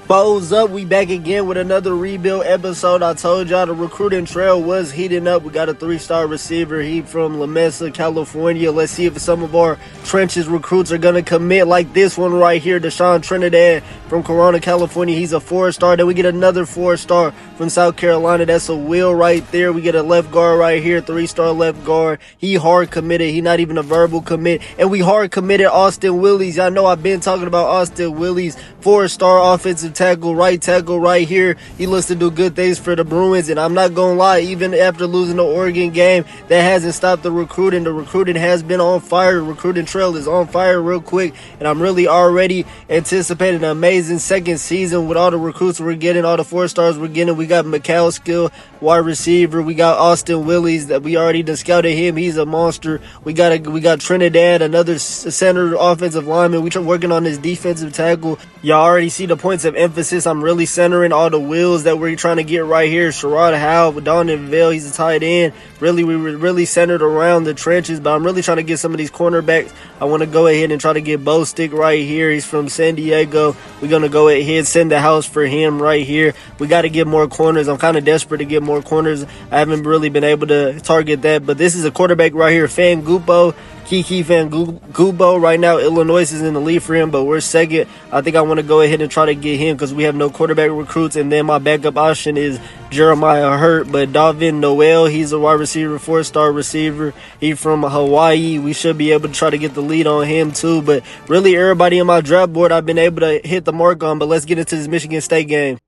Foes up, we back again with another rebuild episode. I told y'all the recruiting trail was heating up. We got a 3-star receiver. He from La Mesa, California. Let's see if some of our trenches recruits are going to commit like this one right here. Deshaun Trinidad from Corona, California. He's a 4-star. Then we get another 4-star from South Carolina. That's a Will right there. We get a left guard right here, 3-star left guard. He hard committed. He not even a verbal commit. And we hard committed Austin Willies. Y'all know I've been talking about Austin Willies, 4-star offensive tackle right here. He looks to do good things for the Bruins, and I'm not gonna lie, even after losing the Oregon game, that hasn't stopped the recruiting. The recruiting has been on fire. The recruiting trail is on fire real quick, and I'm really already anticipating an amazing second season with all the recruits we're getting, all the 4-stars we're getting. We got McCaskill, wide receiver. We got Austin Willies that we already done scouted him. He's a monster. We got Trinidad, another center offensive lineman. We're working on this defensive tackle. Y'all already see the points of emphasis. I'm really centering all the wheels that we're trying to get right here. Sherrod Howe with Donovan Vale, he's a tight end. We were really centered around the trenches, but I'm really trying to get some of these cornerbacks. I want to go ahead and try to get Bo Stick right here. He's from San Diego. We're going to go ahead, send the house for him right here. We got to get more corners. I'm kind of desperate to get more corners. I haven't really been able to target that, but this is a quarterback right here, Fan Gupo. Kiki Van Gubo. Right now, Illinois is in the lead for him, but we're second. I think I want to go ahead and try to get him because we have no quarterback recruits, and then my backup option is Jeremiah Hurt. But Dalvin Noel, he's a wide receiver, 4-star receiver. He's from Hawaii. We should be able to try to get the lead on him too. But really, everybody in my draft board I've been able to hit the mark on. But let's get into this Michigan State game.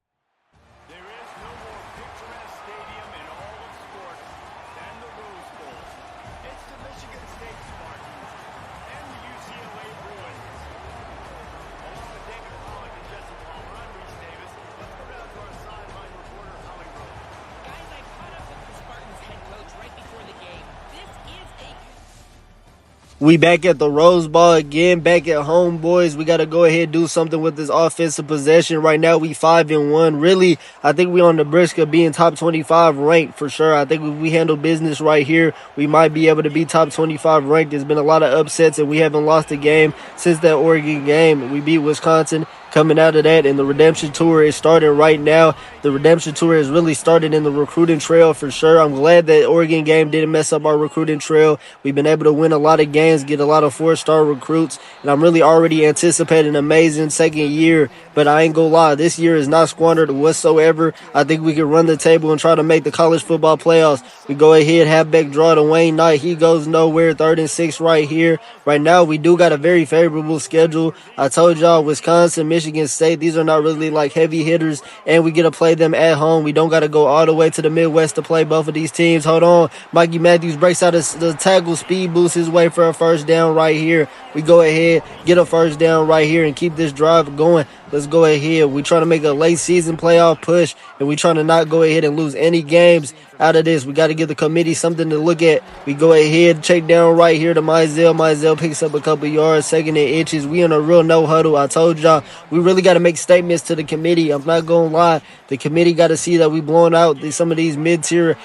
We back at the Rose Bowl again, back at home, boys. We got to go ahead and do something with this offensive possession. Right now, we 5-1. Really, I think we on the brisk of being top 25 ranked for sure. I think if we handle business right here, we might be able to be top 25 ranked. There's been a lot of upsets, and we haven't lost a game since that Oregon game. We beat Wisconsin coming out of that, and the redemption tour is starting right now. The redemption tour is really started in the recruiting trail for sure. I'm glad that Oregon game didn't mess up our recruiting trail. We've been able to win a lot of games, get a lot of 4-star recruits, and I'm really already anticipating an amazing second year. But I ain't gonna lie, this year is not squandered whatsoever. I think we can run the table and try to make the college football playoffs. We go ahead, halfback draw to Wayne Knight. He goes nowhere, 3rd and 6 right here. Right now, we do got a very favorable schedule. I told y'all, Wisconsin, Michigan State, these are not really like heavy hitters, and we get to play them at home. We don't got to go all the way to the Midwest to play both of these teams. Hold on. Mikey Matthews breaks out the tackle, speed boost his way for a first down right here. We go ahead, get a first down right here, and keep this drive going. Let's go ahead. We're trying to make a late season playoff push, and we're trying to not go ahead and lose any games out of this. We got to give the committee something to look at. We go ahead, check down right here to Mizell. Mizell picks up a couple yards, 2nd and inches. We in a real no huddle. I told y'all, we really got to make statements to the committee. I'm not going to lie. The committee got to see that we blowing out some of these mid-tier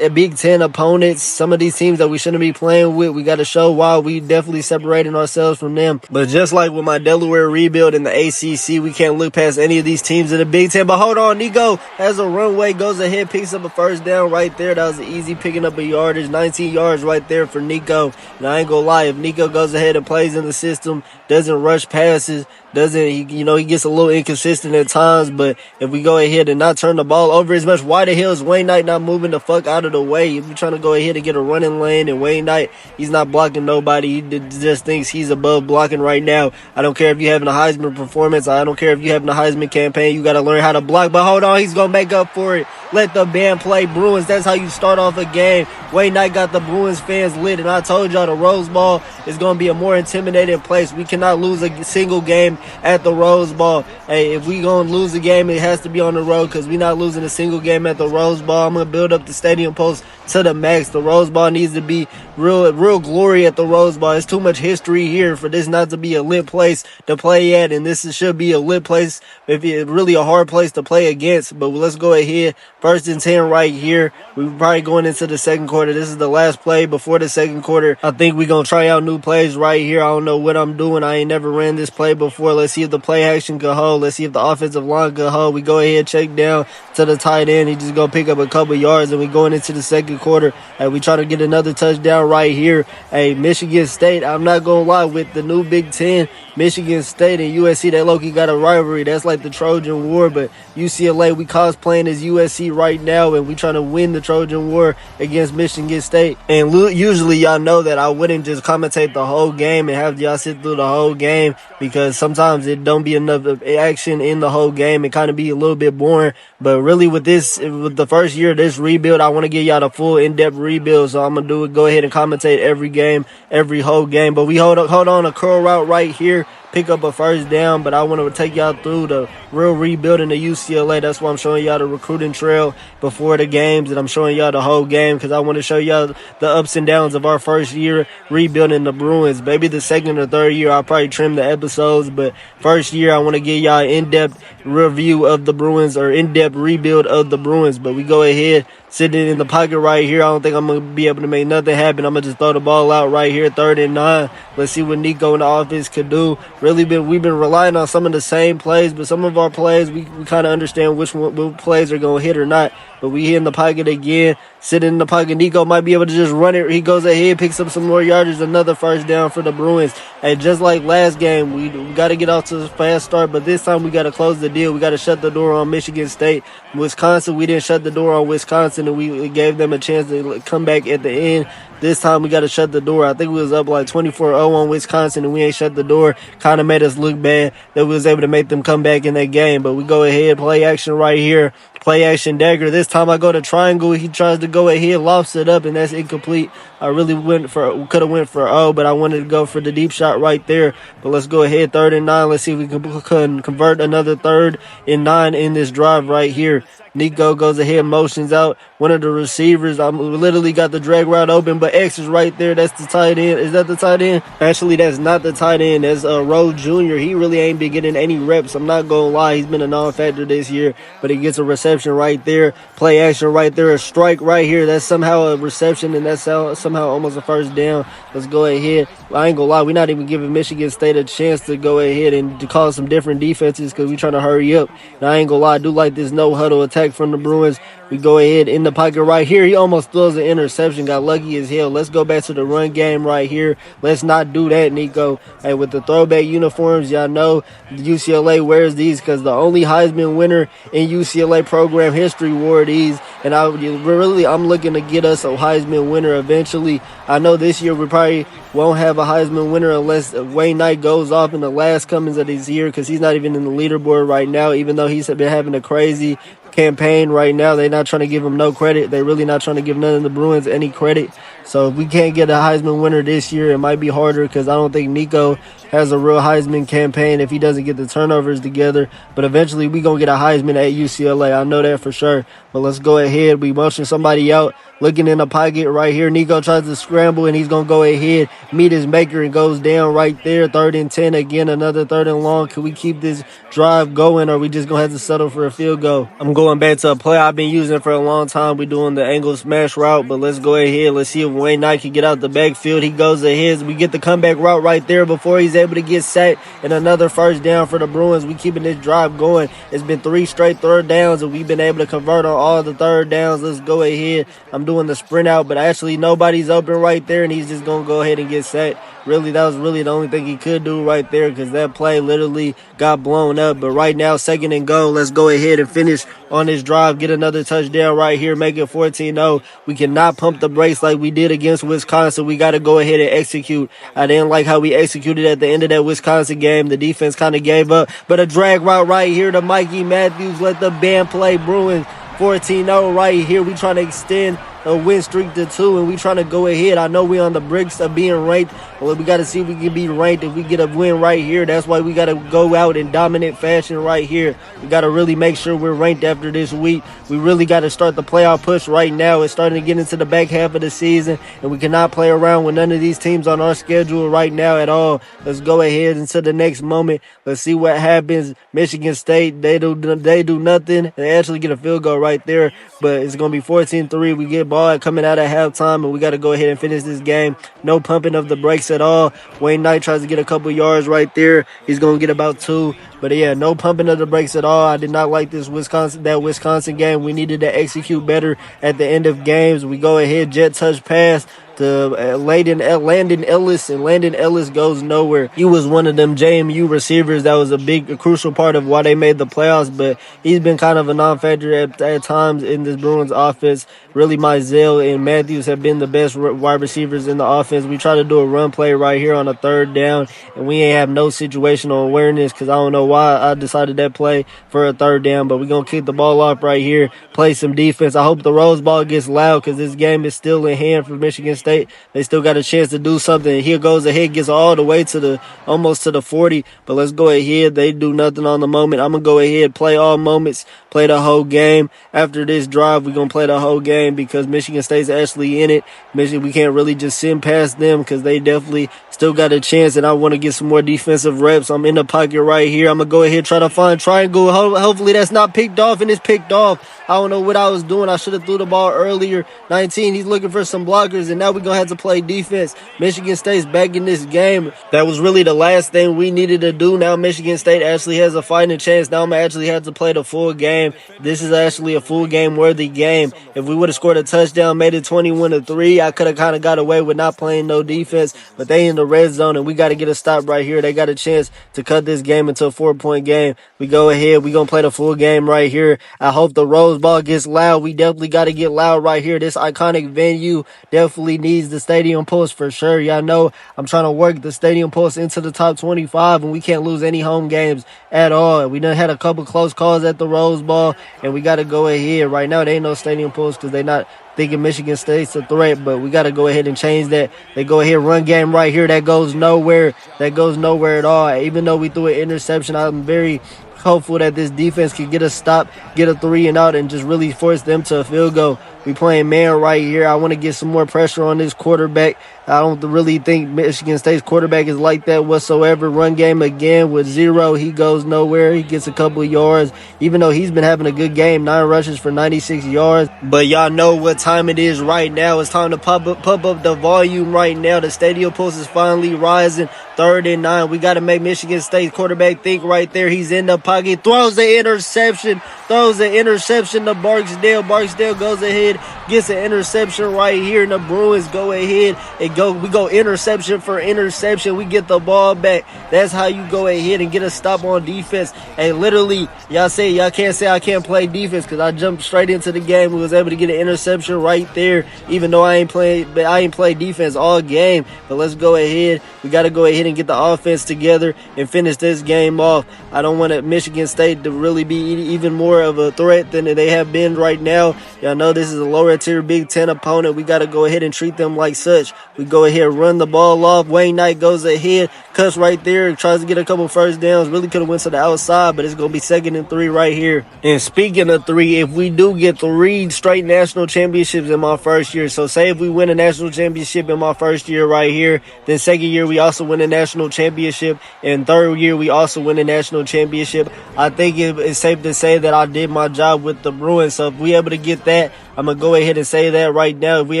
Big Ten opponents, some of these teams that we shouldn't be playing with. We got to show why we definitely separating ourselves from them. But just like with my Delaware rebuild in the ACC, we can't look past any of these teams in the Big Ten. But hold on, Nico has a runway, goes ahead, picks up a first down right there. That was easy picking up a yardage, 19 yards right there for Nico. And I ain't gonna lie, if Nico goes ahead and plays in the system, doesn't rush passes, he gets a little inconsistent at times, but if we go ahead and not turn the ball over as much, why the hell is Wayne Knight not moving the fuck out of the way? If you're trying to go ahead and get a running lane, and Wayne Knight, he's not blocking nobody. He just thinks he's above blocking right now. I don't care if you're having a Heisman performance. I don't care if you're having a Heisman campaign. You got to learn how to block, but hold on, he's going to make up for it. Let the band play. Bruins, that's how you start off a game. Wayne Knight got the Bruins fans lit, and I told y'all the Rose Bowl is going to be a more intimidating place. We cannot lose a single game at the Rose Bowl. Hey, if we going to lose a game, it has to be on the road because we're not losing a single game at the Rose Bowl. I'm going to build up the stadium post to the max. The Rose Bowl needs to be real glory at the Rose Bowl. It's too much history here for this not to be a lit place to play at, and this should be a lit place, if it's really a hard place to play against. But let's go ahead. 1st and 10 right here. We're probably going into the second quarter. This is the last play before the second quarter. I think we're going to try out new new plays right here. I don't know what I'm doing. I ain't never ran this play before. Let's see if the play action could hold. Let's see if the offensive line could hold. We go ahead, check down to the tight end. He just gonna pick up a couple yards, and we going into the second quarter. And we try to get another touchdown right here. Hey, Michigan State, I'm not gonna lie, with the new Big Ten, Michigan State and USC, they low-key got a rivalry. That's like the Trojan War, but UCLA, we cosplaying as USC right now, and we trying to win the Trojan War against Michigan State. And usually y'all know that I wouldn't just commentate the whole game and have y'all sit through the whole game, because sometimes it don't be enough of action in the whole game. It kind of be a little bit boring. But really with the first year of this rebuild, I want to give y'all the full in-depth rebuild. So I'm going to go ahead and commentate every game, every whole game. But we hold on a curl route right here, pick up a first down, but I want to take y'all through the real rebuilding of UCLA. That's why I'm showing y'all the recruiting trail before the games, and I'm showing y'all the whole game because I want to show y'all the ups and downs of our first year rebuilding the Bruins. Maybe the second or third year I'll probably trim the episodes, but first year I want to give y'all an in-depth review of the Bruins, or in-depth rebuild of the Bruins. But we go ahead, sitting in the pocket right here. I don't think I'm going to be able to make nothing happen. I'm going to just throw the ball out right here, 3rd and 9. Let's see what Nico and the offense could do. We've been relying on some of the same plays, but some of our plays, we kind of understand which plays are going to hit or not. But we hit in the pocket again, sitting in the pocket. Nico might be able to just run it. He goes ahead, picks up some more yardage, another first down for the Bruins. And just like last game, we got to get off to a fast start, but this time we got to close the deal. We got to shut the door on Michigan State. Wisconsin, we didn't shut the door on Wisconsin, and we gave them a chance to come back at the end. This time we got to shut the door. I think we was up like 24-0 on Wisconsin, and we ain't shut the door. Kind of made us look bad that we was able to make them come back in that game. But we go ahead, play action right here. Play action dagger. This time I go to triangle. He tries to go ahead, lofts it up, and that's incomplete. I really could have went for O, but I wanted to go for the deep shot right there. But let's go ahead, 3rd and 9. Let's see if we can convert another 3rd and 9 in this drive right here. Nico goes ahead, motions out one of the receivers. I literally got the drag route open, but X is right there. That's the tight end. Is that the tight end? Actually, that's not the tight end. That's Rose Jr. He really ain't been getting any reps. I'm not going to lie. He's been a non-factor this year, but he gets a reception right there. Play action right there. A strike right here. That's somehow a reception, and that's somehow almost a first down. Let's go ahead. I ain't going to lie. We're not even giving Michigan State a chance to go ahead and to call some different defenses because we're trying to hurry up. And I ain't going to lie. I do like this no-huddle attack from the Bruins. We go ahead in the pocket right here. He almost throws an interception. Got lucky as hell. Let's go back to the run game right here. Let's not do that, Nico. Hey, with the throwback uniforms, y'all know UCLA wears these because the only Heisman winner in UCLA program history wore these. And I'm looking to get us a Heisman winner eventually. I know this year we probably won't have a Heisman winner unless Wayne Knight goes off in the last comings of this year, because he's not even in the leaderboard right now, even though he's been having a crazy campaign right now. They're not trying to give him no credit. They're really not trying to give none of the Bruins any credit. So if we can't get a Heisman winner this year, it might be harder, because I don't think Nico has a real Heisman campaign if he doesn't get the turnovers together. But eventually we going to get a Heisman at UCLA. I know that for sure. But let's go ahead. We motion somebody out, looking in the pocket right here. Nico tries to scramble, and he's going to go ahead, meet his maker, and goes down right there. 3rd and 10 again, another 3rd and long. Can we keep this drive going, or are we just going to have to settle for a field goal? I'm going back to a play I've been using for a long time. We're doing the angle smash route, but let's go ahead. Let's see if Wayne Knight can get out the backfield. He goes ahead. We get the comeback route right there before he's able to get sacked, and another first down for the Bruins. We keeping this drive going. It's been 3 straight 3rd downs, and we've been able to convert on all the 3rd downs. Let's go ahead. I'm doing the sprint out, but actually nobody's open right there, and he's just going to go ahead and get sacked. Really, that was really the only thing he could do right there, because that play literally got blown up. But right now, 2nd and goal. Let's go ahead and finish on this drive. Get another touchdown right here. Make it 14-0. We cannot pump the brakes like we did against Wisconsin. We got to go ahead and execute. I didn't like how we executed at the end of that Wisconsin game. The defense kind of gave up. But a drag route right here to Mikey Matthews. Let the band play. Bruins 14-0 right here. We trying to extend a win streak to 2, and we trying to go ahead. I know we on the bricks of being ranked, but we got to see if we can be ranked if we get a win right here. That's why we got to go out in dominant fashion right here. We got to really make sure we're ranked after this week. We really got to start the playoff push right now. It's starting to get into the back half of the season, and we cannot play around with none of these teams on our schedule right now at all. Let's go ahead into the next moment. Let's see what happens. Michigan State, they do nothing. They actually get a field goal right there, but it's going to be 14-3. We get ball coming out at halftime, and we got to go ahead and finish this game. No pumping of the brakes at all. Wayne Knight tries to get a couple yards right there. He's going to get about 2. But yeah, no pumping of the brakes at all. I did not like this Wisconsin game. We needed to execute better at the end of games. We go ahead, jet touch pass to Landon Ellis, and Landon Ellis goes nowhere. He was one of them JMU receivers that was a crucial part of why they made the playoffs, but he's been kind of a non-factor at times in this Bruins offense. Really, Mizell and Matthews have been the best wide receivers in the offense. We try to do a run play right here on a 3rd down, and we ain't have no situational awareness because I don't know why I decided that play for a 3rd down, but we're going to kick the ball off right here, play some defense. I hope the Rose Bowl gets loud because this game is still in hand for Michigan State. They still got a chance to do something. Here goes ahead, gets all the way to almost to the 40, but let's go ahead. They do nothing on the moment. I'm going to go ahead, play all moments, play the whole game. After this drive, we're going to play the whole game because Michigan State's actually in it. We can't really just send past them because they definitely still got a chance, and I want to get some more defensive reps. I'm in the pocket right here. I'm going to go ahead, try to find triangle. Hopefully that's not picked off, and it's picked off. I don't know what I was doing. I should have threw the ball earlier. 19, he's looking for some blockers, and now we're going to have to play defense. Michigan State's back in this game. That was really the last thing we needed to do. Now Michigan State actually has a fighting chance. Now I'm going to actually have to play the full game. This is actually a full game worthy game. If we would have scored a touchdown, made it 21-3, I could have kind of got away with not playing no defense, but they in the red zone, and we got to get a stop right here. They got a chance to cut this game into a 4-point game. We go ahead. We're going to play the full game right here. I hope the Rose Bowl gets loud. We definitely got to get loud right here. This iconic venue definitely needs the stadium pulse for sure. Y'all know I'm trying to work the stadium pulse into the top 25, and we can't lose any home games at all. We done had a couple close calls at the Rose Bowl, and we got to go ahead. Right now, there ain't no stadium pulse because they not thinking Michigan State's a threat, but we got to go ahead and change that. They go ahead, run game right here. That goes nowhere. That goes nowhere at all. Even though we threw an interception, I'm very hopeful that this defense can get a stop, get a 3 and out, and just really force them to a field goal. We playing man right here. I want to get some more pressure on this quarterback. I don't really think Michigan State's quarterback is like that whatsoever. Run game again with 0. He goes nowhere. He gets a couple of yards, even though he's been having a good game. 9 rushes for 96 yards. But y'all know what time it is right now. It's time to pump up the volume right now. The stadium pulse is finally rising. 3rd and 9. We got to make Michigan State's quarterback think right there. He's in the pocket. Throws the interception. To Barksdale. Barksdale goes ahead, gets an interception right here, and the Bruins go ahead and we go interception for interception. We get the ball back. That's how you go ahead and get a stop on defense. And literally, y'all can't say I can't play defense because I jumped straight into the game. We was able to get an interception right there, even though I ain't played defense all game. But let's go ahead. We got to go ahead and get the offense together and finish this game off. I don't want Michigan State to really be even more of a threat than they have been right now. Y'all know this is a lower tier Big Ten opponent. We got to go ahead and treat them like such. We go ahead, run the ball off. Wayne Knight goes ahead, cuts right there, tries to get a couple first downs. Really could have went to the outside, but it's going to be 2nd and 3 right here. And speaking of 3, if we do get 3 straight national championships in my first year, so say if we win a national championship in my first year right here, then 2nd year we also win a national championship, and 3rd year we also win a national championship, I think it's safe to say that I did my job with the Bruins. So if we able to get that, I'm going to go ahead and say that right now. If we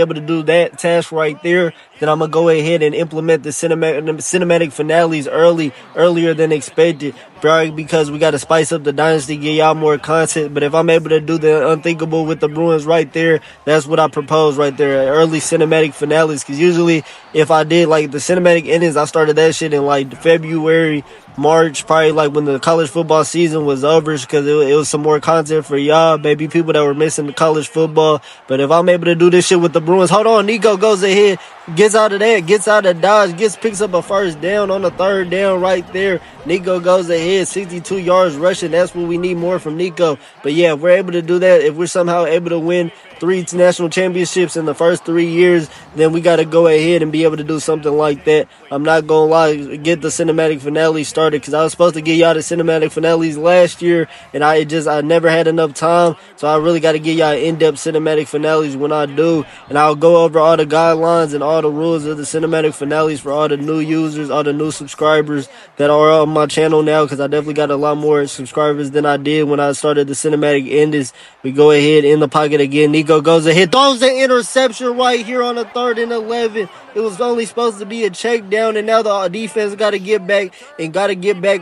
able to do that task right there, then I'm going to go ahead and implement the cinematic finales earlier than expected. Probably because we got to spice up the Dynasty, get y'all more content. But if I'm able to do the unthinkable with the Bruins right there, that's what I propose right there. Early cinematic finales. Because usually if I did like the cinematic endings, I started that shit in like February, March, probably like when the college football season was over, because it was some more content for y'all, maybe people that were missing the college football. But if I'm able to do this shit with the Bruins, hold on, Nico goes ahead, gets out of that, gets out of dodge, picks up a first down on the 3rd down right there. Nico goes ahead, 62 yards rushing. That's what we need more from Nico. But yeah, if we're able to do that, if we're somehow able to win 3 national championships in the first 3 years, then we got to go ahead and be able to do something like that. I'm not going to lie, get the cinematic finale started, because I was supposed to get y'all the cinematic finales last year, and I never had enough time, so I really got to get y'all in-depth cinematic finales when I do, and I'll go over all the guidelines and all all the rules of the cinematic finales for all the new users, all the new subscribers that are on my channel now, because I definitely got a lot more subscribers than I did when I started the cinematic endings. We go ahead in the pocket again. Nico goes ahead, throws an interception right here on the 3rd and 11. It was only supposed to be a check down, and now the defense got to get back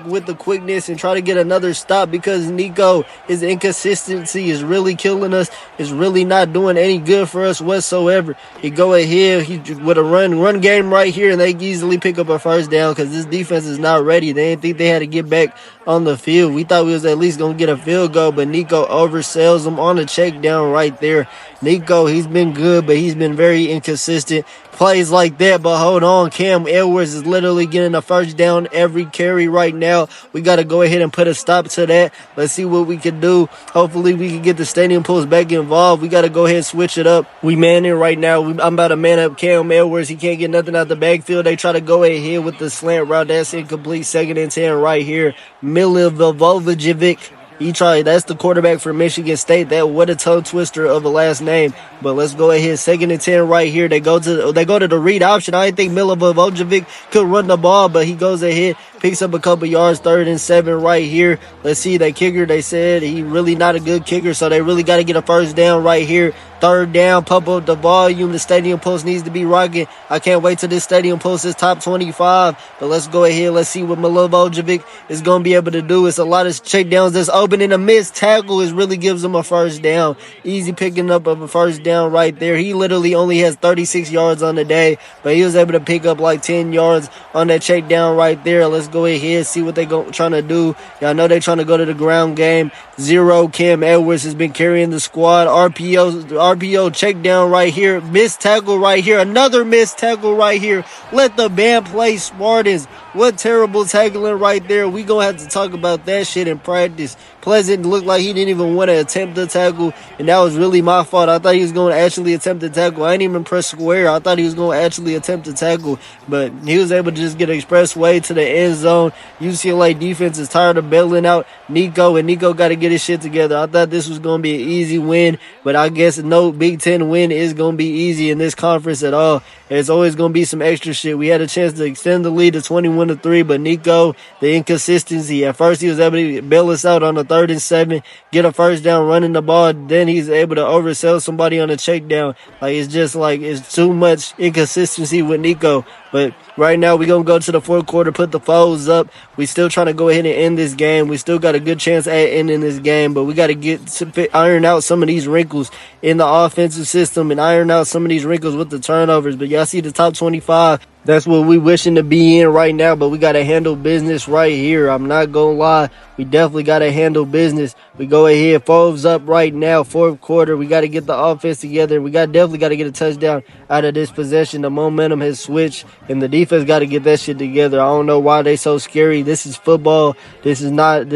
with the quickness and try to get another stop, because Nico, his inconsistency is really killing us. It's really not doing any good for us whatsoever. He go ahead with a run game right here, and they easily pick up a first down because this defense is not ready. They didn't think they had to get back on the field. We thought we was at least going to get a field goal, but Nico oversells them on a check down right there. Nico, he's been good, but he's been very inconsistent. Plays like that, but hold on. Cam Edwards is literally getting a first down every carry right now. We got to go ahead and put a stop to that. Let's see what we can do. Hopefully, we can get the stadium post back involved. We got to go ahead and switch it up. We man in right now. I'm about to man up Cam Edwards. He can't get nothing out the backfield. They try to go ahead with the slant route. That's incomplete. 2nd and 10 right here. Milivojevic. That's the quarterback for Michigan State. What a tongue twister of a last name. But let's go ahead. 2nd and 10 right here. They go to the read option. I didn't think Milivojevic could run the ball, but he goes ahead, picks up a couple yards. 3rd and 7 right here. Let's see that kicker. They said he really not a good kicker, so they really got to get a first down right here. 3rd down, pump up the volume. The stadium post needs to be rocking. I can't wait till this stadium post is top 25. But let's go ahead. Let's see what Milivojevic is going to be able to do. It's a lot of check downs that's open, and a missed tackle really gives him a first down. Easy picking up of a first down right there. He literally only has 36 yards on the day, but he was able to pick up like 10 yards on that check down right there. Let's go ahead, see what they're trying to do. Y'all know they're trying to go to the ground game. 0. Cam Edwards has been carrying the squad. RPO check down right here. Missed tackle right here. Another missed tackle right here. Let the band play, Spartans. What terrible tackling right there. We gonna have to talk about that shit in practice. Pleasant looked like he didn't even want to attempt the tackle, and that was really my fault. I thought he was going to actually attempt the tackle. I didn't even press square. I thought he was going to actually attempt the tackle, but he was able to just get expressway to the end zone. UCLA defense is tired of bailing out Nico, and Nico got to get his shit together. I thought this was going to be an easy win, but I guess no Big Ten win is going to be easy in this conference at all. There's always going to be some extra shit. We had a chance to extend the lead to 21-3, but Nico, the inconsistency. At first, he was able to bail us out on the 3rd and 7, get a first down running the ball. Then he's able to oversell somebody on a check down. It's too much inconsistency with Nico. But right now, we're going to go to the 4th quarter, put the foes up. We still trying to go ahead and end this game. We still got a good chance at ending this game, but we got to iron out some of these wrinkles in the offensive system and iron out some of these wrinkles with the turnovers. But y'all see the top 25. That's what we wishing to be in right now, but we got to handle business right here. I'm not going to lie. We definitely got to handle business. We go ahead, foes up right now, 4th quarter. We got to get the offense together. We definitely got to get a touchdown out of this possession. The momentum has switched, and the defense got to get that shit together. I don't know why they so scary. This is football. This is not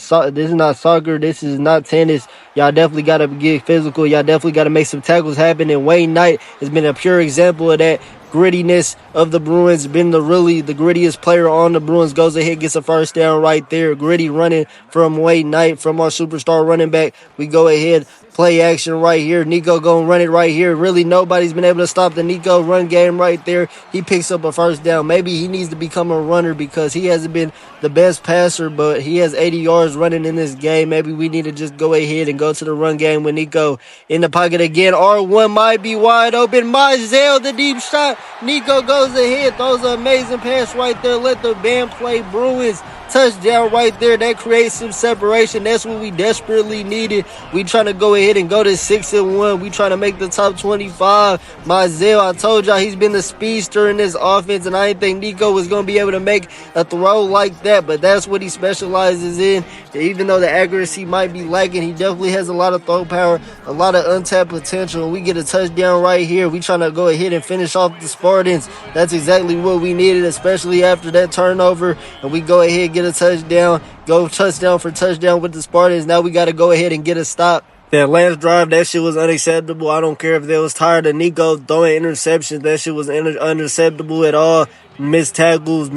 soccer. This is not tennis. Y'all definitely got to get physical. Y'all definitely got to make some tackles happen, and Wayne Knight has been a pure example of that. Grittiness of the Bruins, been the grittiest player on the Bruins. Goes ahead, gets a first down right there. Gritty running from Wayne Knight, from our superstar running back. We go ahead, play action right here. Nico gonna run it right here. Really, nobody's been able to stop the Nico run game right there. He picks up a first down. Maybe he needs to become a runner because he hasn't been the best passer, but he has 80 yards running in this game. Maybe we need to just go ahead and go to the run game with Nico in the pocket again. R1 might be wide open. Mizell, the deep shot. Nico goes ahead, throws an amazing pass right there. Let the band play, Bruins. Touchdown right there. That creates some separation. That's what we desperately needed. We trying to go ahead and go to 6-1. We trying to make the top 25. Mizell, I told y'all he's been the speedster in this offense, and I didn't think Nico was going to be able to make a throw like that, but that's what he specializes in. Even though the accuracy might be lacking, he definitely has a lot of throw power, a lot of untapped potential, and we get a touchdown right here. We trying to go ahead and finish off the Spartans. That's exactly what we needed, especially after that turnover, and we go ahead and get a touchdown, go touchdown for touchdown with the Spartans. Now we got to go ahead and get a stop. That last drive, that shit was unacceptable. I don't care if they was tired of Nico throwing interceptions. That shit was unacceptable at all. missed tackles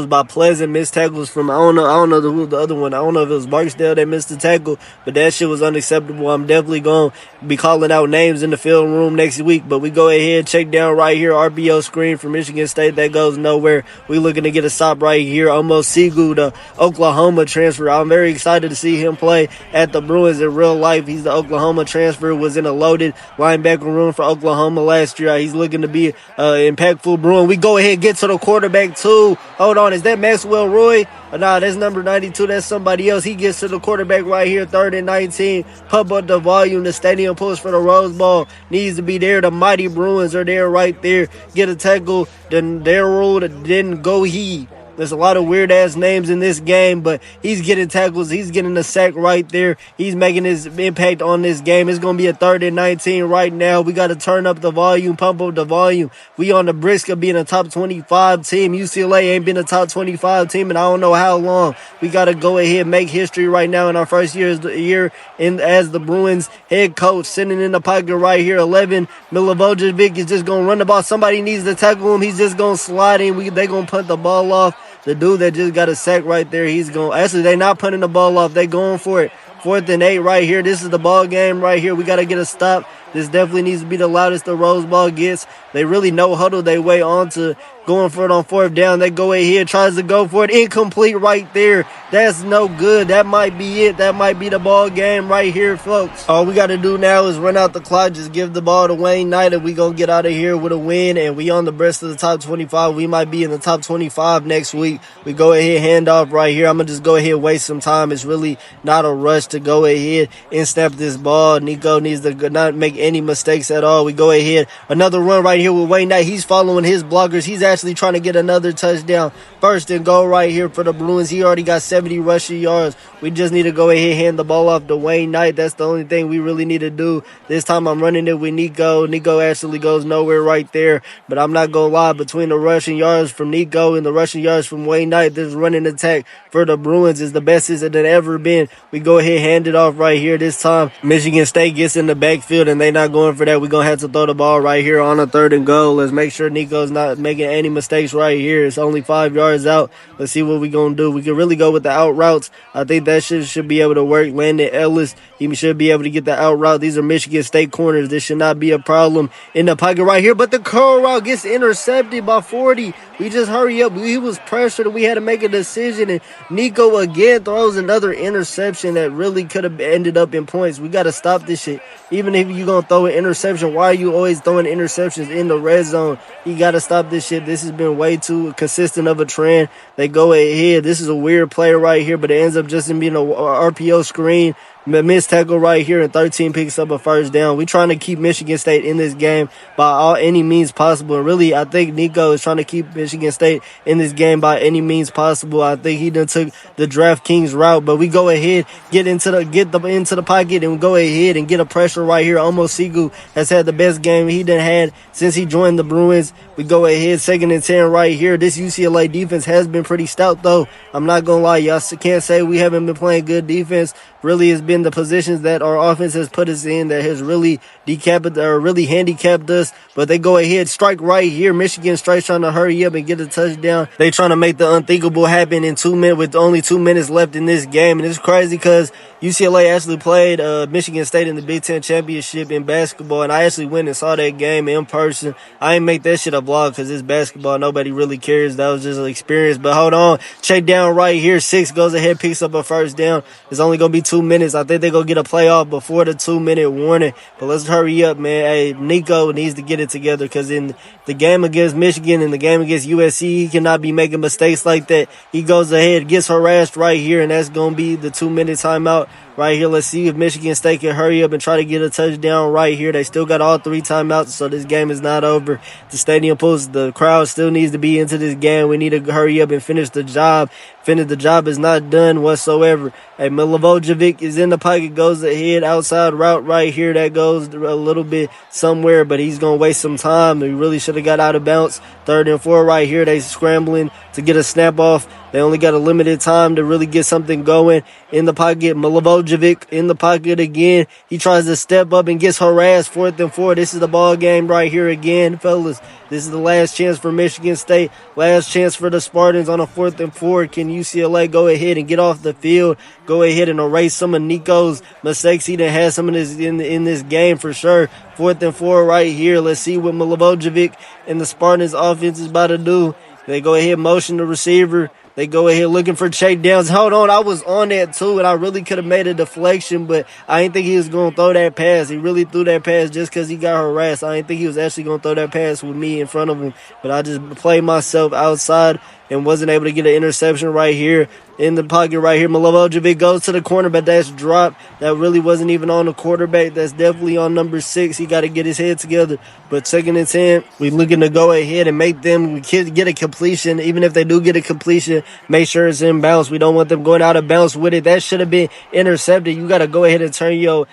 by Pleasant, missed tackles from I don't know who the other one. I don't know if it was Barksdale that missed the tackle, but that shit was unacceptable. I'm definitely gonna be calling out names in the film room next week. But we go ahead, check down right here, RPO screen for Michigan State that goes nowhere. We looking to get a stop right here. Almost Sigu, the Oklahoma transfer. I'm very excited to see him play at the Bruins in real life. He's the Oklahoma transfer, was in a loaded linebacker room for Oklahoma last year. He's looking to be impactful Bruin. We go ahead, get to the quarterback too. Hold on, is that Maxwell Roy? Nah, that's number 92. That's somebody else. He gets to the quarterback right here, 3rd and 19. Pump up the volume. The stadium push for the Rose Bowl needs to be there. The mighty Bruins are there right there. Get a tackle. Then their rule didn't go he. There's a lot of weird-ass names in this game, but he's getting tackles. He's getting a sack right there. He's making his impact on this game. It's going to be a 3rd and 19 right now. We got to turn up the volume, pump up the volume. We on the brisk of being a top 25 team. UCLA ain't been a top 25 team in I don't know how long. We got to go ahead and make history right now in our first year as the Bruins head coach. Sitting in the pocket right here, 11. Milivojevic is just going to run the ball. Somebody needs to tackle him. He's just going to slide in. They going to punt the ball off. The dude that just got a sack right there, he's going. Actually, they not punting the ball off. They going for it. 4th and 8 right here. This is the ball game right here. We got to get a stop. This definitely needs to be the loudest the Rose Bowl gets. They really no huddle their way on to going for it on 4th down. They go ahead, tries to go for it. Incomplete right there. That's no good. That might be it. That might be the ball game right here, folks. All we got to do now is run out the clock. Just give the ball to Wayne Knight, and we going to get out of here with a win. And we on the breast of the top 25. We might be in the top 25 next week. We go ahead, hand off right here. I'm going to just go ahead and waste some time. It's really not a rush to go ahead and snap this ball. Nico needs to not make any mistakes at all. We go ahead. Another run right here with Wayne Knight. He's following his blockers. He's actually trying to get another touchdown. 1st and goal right here for the Bruins. He already got 70 rushing yards. We just need to go ahead and hand the ball off to Wayne Knight. That's the only thing we really need to do. This time I'm running it with Nico. Nico actually goes nowhere right there. But I'm not going to lie. Between the rushing yards from Nico and the rushing yards from Wayne Knight, this running attack for the Bruins is the best it's ever been. We go ahead and hand it off right here. This time Michigan State gets in the backfield and they not going for that. We're going to have to throw the ball right here on a 3rd and goal. Let's make sure Nico's not making any mistakes right here. It's only 5 yards out. Let's see what we're going to do. We can really go with the out routes. I think that should be able to work. Landon Ellis, he should be able to get the out route. These are Michigan State corners. This should not be a problem in the pocket right here. But the curl route gets intercepted by 40. We just hurry up. He was pressured and we had to make a decision. And Nico again throws another interception that really could have ended up in points. We got to stop this shit. Even if you're going to throw an interception, why are you always throwing interceptions in the red zone? You got to stop this shit. This has been way too consistent of a trend. They go ahead. This is a weird play right here, but it ends up just being a RPO screen. Missed tackle right here, and 13 picks up a 1st down. We're trying to keep Michigan State in this game by any means possible. And really, I think Nico is trying to keep Michigan State in this game by any means possible. I think he done took the DraftKings route, but we go ahead, get into the pocket and go ahead and get a pressure right here. Almost Sigu has had the best game he done had since he joined the Bruins. We go ahead, 2nd and 10 right here. This UCLA defense has been pretty stout, though. I'm not going to lie. Y'all can't say we haven't been playing good defense. Really, it's been the positions that our offense has put us in that has really handicapped us. But they go ahead, strike right here. Michigan strikes, trying to hurry up and get a touchdown. They trying to make the unthinkable happen in 2 minutes with only 2 minutes left in this game. And it's crazy because UCLA actually played Michigan State in the Big Ten Championship in basketball. And I actually went and saw that game in person. I ain't make that shit a vlog because it's basketball. Nobody really cares. That was just an experience. But hold on. Check down right here. 6 goes ahead, picks up a 1st down. It's only going to be 2 minutes. I think they're going to get a playoff before the 2-minute warning. But let's hurry up, man. Hey, Nico needs to get it together because in the game against Michigan and the game against USC, he cannot be making mistakes like that. He goes ahead, gets harassed right here, and that's going to be the 2-minute timeout right here. Let's see if Michigan State can hurry up and try to get a touchdown right here. They still got all 3 timeouts, so this game is not over. The stadium post, the crowd still needs to be into this game. We need to hurry up and finish the job. The job is not done whatsoever. Hey, Milivojevic is in the pocket, goes ahead, outside route right here. That goes a little bit somewhere, but he's going to waste some time. He really should have got out of bounds. 3rd and 4 right here. They scrambling to get a snap off. They only got a limited time to really get something going in the pocket. Milivojevic Milivojevic in the pocket again. He tries to step up and gets harassed. 4th and 4. This is the ball game right here again, fellas. This is the last chance for Michigan State. Last chance for the Spartans on a 4th and 4. Can UCLA go ahead and get off the field? Go ahead and erase some of Nico's mistakes. He done had some of this in this game for sure. 4th and 4 right here. Let's see what Milivojevic and the Spartans offense is about to do. They go ahead, motion the receiver. They go ahead looking for checkdowns. Hold on, I was on that too, and I really could have made a deflection, but I didn't think he was going to throw that pass. He really threw that pass just because he got harassed. I didn't think he was actually going to throw that pass with me in front of him, but I just played myself outside and wasn't able to get an interception right here in the pocket right here. Milivojevic goes to the corner, but that's dropped. That really wasn't even on the quarterback. That's definitely on number 6. He got to get his head together. But 2nd and 10, we're looking to go ahead and make them get a completion. Even if they do get a completion, make sure it's in bounds. We don't want them going out of bounds with it. That should have been intercepted. You got to go ahead and turn your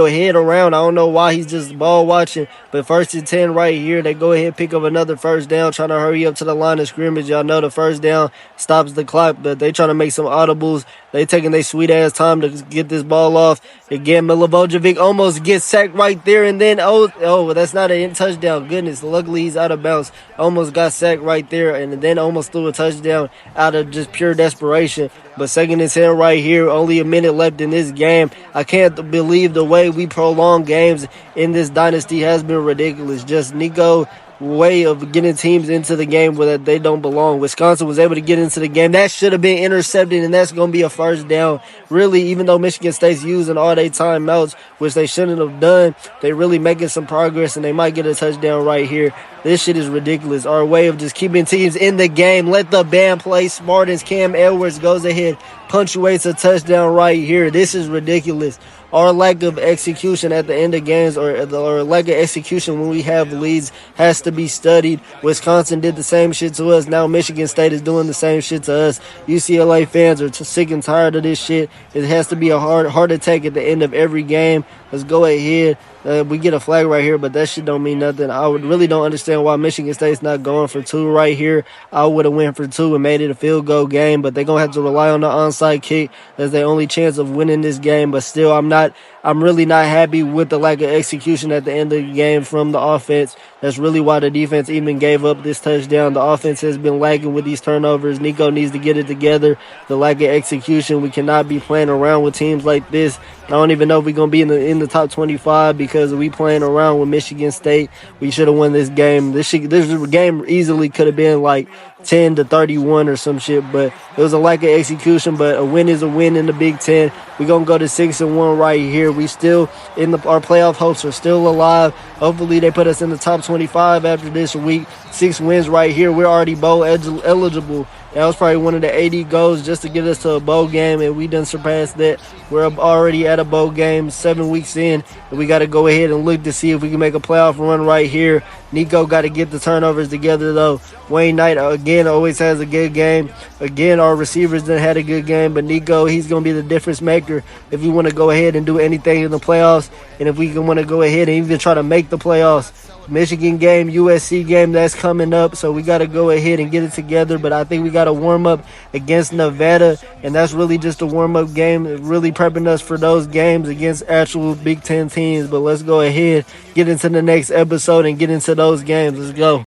head around. I don't know why he's just ball watching. But 1st and 10 right here. They go ahead and pick up another first down, trying to hurry up to the line of scrimmage. Y'all know the first down stops the clock, but they trying to make some audibles. They taking their sweet ass time to get this ball off. Again, Milivojevic almost gets sacked right there, and then that's not a touchdown. Goodness, luckily he's out of bounds. Almost got sacked right there, and then almost threw a touchdown out of just pure desperation. But 2nd and 10 right here, only a minute left in this game. I can't believe the way we prolong games in this dynasty has been ridiculous. Just Nico way of getting teams into the game where they don't belong. Wisconsin was able to get into the game. That should have been intercepted, and that's going to be a first down. Really, even though Michigan State's using all their timeouts, which they shouldn't have done, they really making some progress, and they might get a touchdown right here. This shit is ridiculous. Our way of just keeping teams in the game. Let the band play. Spartans. Cam Edwards goes ahead, punctuates a touchdown right here. This is ridiculous. Our lack of execution at the end of games or lack of execution when we have leads has to be studied. Wisconsin did the same shit to us. Now Michigan State is doing the same shit to us. UCLA fans are sick and tired of this shit. It has to be a heart attack at the end of every game. Let's go ahead. We get a flag right here, but that shit don't mean nothing. I really don't understand why Michigan State's not going for 2 right here. I would have went for 2 and made it a field goal game, but they're going to have to rely on the onside kick as their only chance of winning this game. But still, I'm really not happy with the lack of execution at the end of the game from the offense. That's really why the defense even gave up this touchdown. The offense has been lagging with these turnovers. Nico needs to get it together. The lack of execution, we cannot be playing around with teams like this. I don't even know if we're going to be in the top 25 because we playing around with Michigan State. We should have won this game. This game easily could have been like 10-31 or some shit, but it was a lack of execution. But a win is a win in the Big Ten. We're going to go to 6-1 right here. We still our playoff hopes are still alive. Hopefully they put us in the top 25 after this week. 6 wins right here. We're already bowl eligible. That was probably one of the 80 goals just to get us to a bowl game, and we done surpassed that. We're already at a bowl game 7 weeks in, and we got to go ahead and look to see if we can make a playoff run right here. Nico got to get the turnovers together, though. Wayne Knight, again, always has a good game. Again, our receivers done had a good game, but Nico, he's going to be the difference maker if we want to go ahead and do anything in the playoffs, and if we want to go ahead and even try to make the playoffs. Michigan game, USC game, that's coming up, so we got to go ahead and get it together. But I think we got to warm up against Nevada, and that's really just a warm-up game, really prepping us for those games against actual Big Ten teams. But let's go ahead, get into the next episode and get into those games. Let's go.